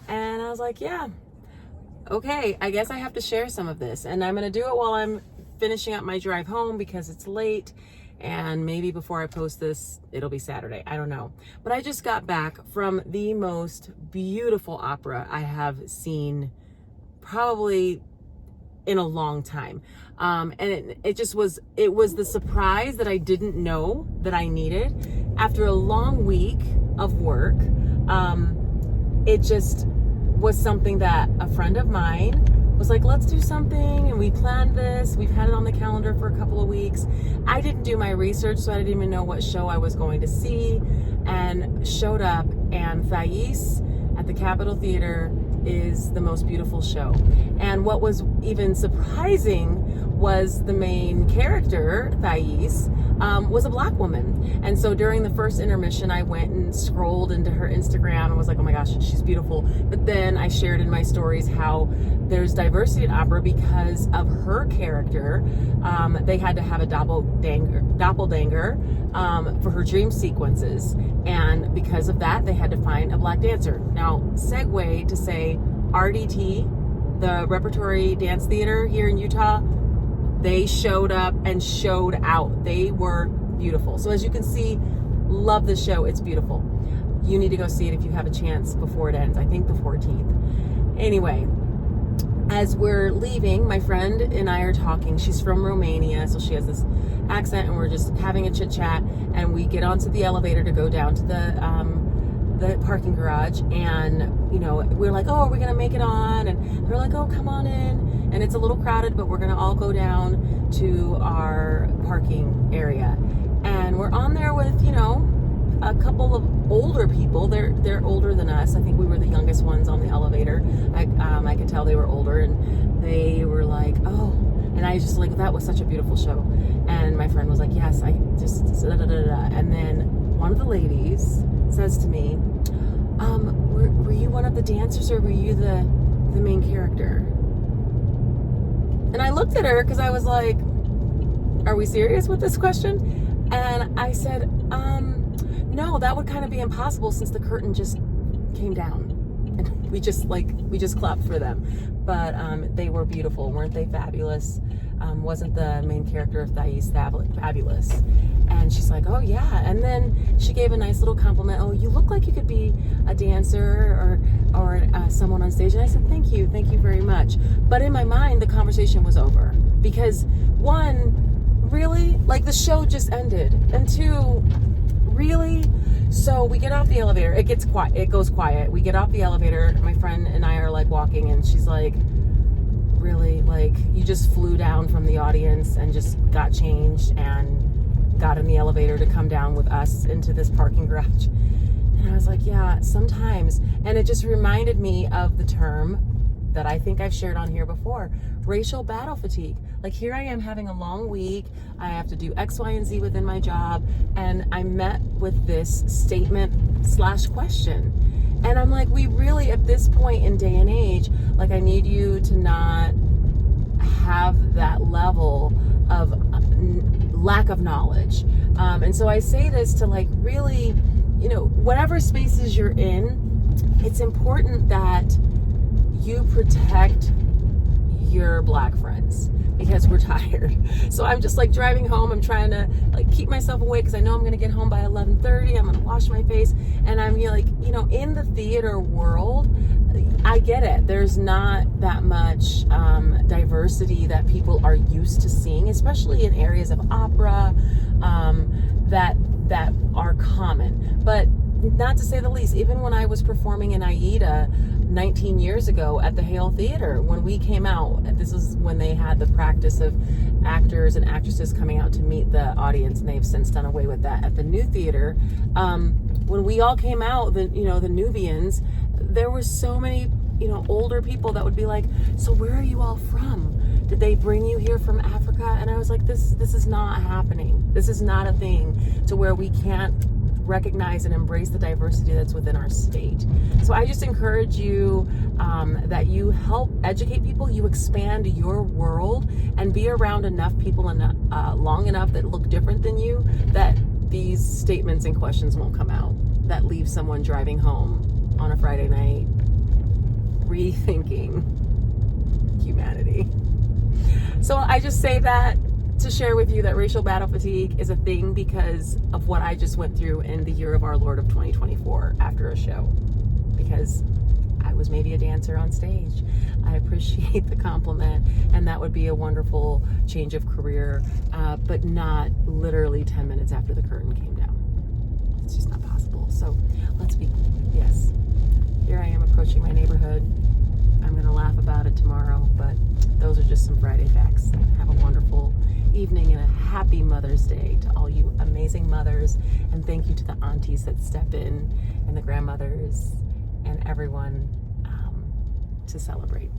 And I was like, yeah, okay, I guess I have to share some of this. And I'm going to do it while I'm finishing up my drive home because it's late. And maybe before I post this, it'll be Saturday. I don't know. But I just got back from the most beautiful opera I have seen probably in a long time. And it was the surprise that I didn't know that I needed. After a long week of work, it just was something that a friend of mine was like, let's do something. And we planned this. We've had it on the calendar for a couple of weeks. I didn't do my research, so I didn't even know what show I was going to see, and showed up. And Thais at the Capitol Theater is the most beautiful show. And what was even surprising was the main character, Thais, was a Black woman. And so during the first intermission, I went and scrolled into her Instagram and was like, oh my gosh, she's beautiful. But then I shared in my stories how there's diversity in opera because of her character. They had to have a doppelganger for her dream sequences. And because of that, they had to find a Black dancer. Now, segue to say RDT, the Repertory Dance Theater here in Utah, they showed up and showed out. They were beautiful. So as you can see, love the show. It's beautiful. You need to go see it if you have a chance before it ends. I think the 14th. Anyway, as we're leaving, my friend and I are talking. She's from Romania, so she has this accent, and we're just having a chit chat. And we get onto the elevator to go down to the parking garage, and we're like, oh, are we gonna make it on? And they're like, oh, come on in. And it's a little crowded, but we're gonna all go down to our parking area. And we're on there with, a couple of older people. They're older than us. I think we were the youngest ones on the elevator. I could tell they were older, and they were like, oh, and I just like, that was such a beautiful show. And my friend was like, yes, I just da, da, da, da. And then one of the ladies says to me, were you one of the dancers, or were you the main character? And I looked at her because I was like, are we serious with this question? And I said, no, that would kind of be impossible since the curtain just came down. And we just clapped for them. But they were beautiful. Weren't they fabulous? Wasn't the main character of Thais fabulous? And she's like, oh yeah. And then she gave a nice little compliment. Oh, you look like you could be a dancer or someone on stage. And I said, thank you very much. But in my mind, the conversation was over because one, really, like the show just ended, and two, really. So we get off the elevator. It gets quiet. It goes quiet. We get off the elevator. My friend and I are like walking, and she's like, really, like you just flew down from the audience and just got changed and got in the elevator to come down with us into this parking garage? And I was like, yeah, sometimes. And it just reminded me of the term that I think I've shared on here before, racial battle fatigue. Like, here I am having a long week. I have to do X, Y, and Z within my job. And I met with this statement/question. And I'm like, we really, at this point in day and age, like, I need you to not have that level of lack of knowledge. And so I say this to, like, really, whatever spaces you're in, it's important that you protect your Black friends because we're tired. So I'm just like driving home. I'm trying to like keep myself awake because I know I'm going to get home by 11:30. I'm going to wash my face. And I'm like, in the theater world, I get it. There's not that much diversity that people are used to seeing, especially in areas of opera that are common. But not to say the least, even when I was performing in Aida 19 years ago at the Hale Theater, when we came out, this is when they had the practice of actors and actresses coming out to meet the audience, and they've since done away with that at the new theater. When we all came out, the Nubians, there were so many, older people that would be like, so where are you all from? Did they bring you here from Africa? And I was like, this is not happening. This is not a thing to where we can't recognize and embrace the diversity that's within our state. So I just encourage you that you help educate people, you expand your world, and be around enough people long enough that look different than you, that these statements and questions won't come out, that leave someone driving home on a Friday night, rethinking humanity. So I just say that to share with you that racial battle fatigue is a thing because of what I just went through in the year of our Lord of 2024 after a show. Because I was maybe a dancer on stage. I appreciate the compliment, and that would be a wonderful change of career, but not literally 10 minutes after the curtain came down. It's just not possible. So let's be, yes, here I am approaching my neighborhood. I'm going to laugh about it tomorrow, but those are just some Friday facts. Have a wonderful evening and a happy Mother's Day to all you amazing mothers, and thank you to the aunties that step in and the grandmothers and everyone to celebrate.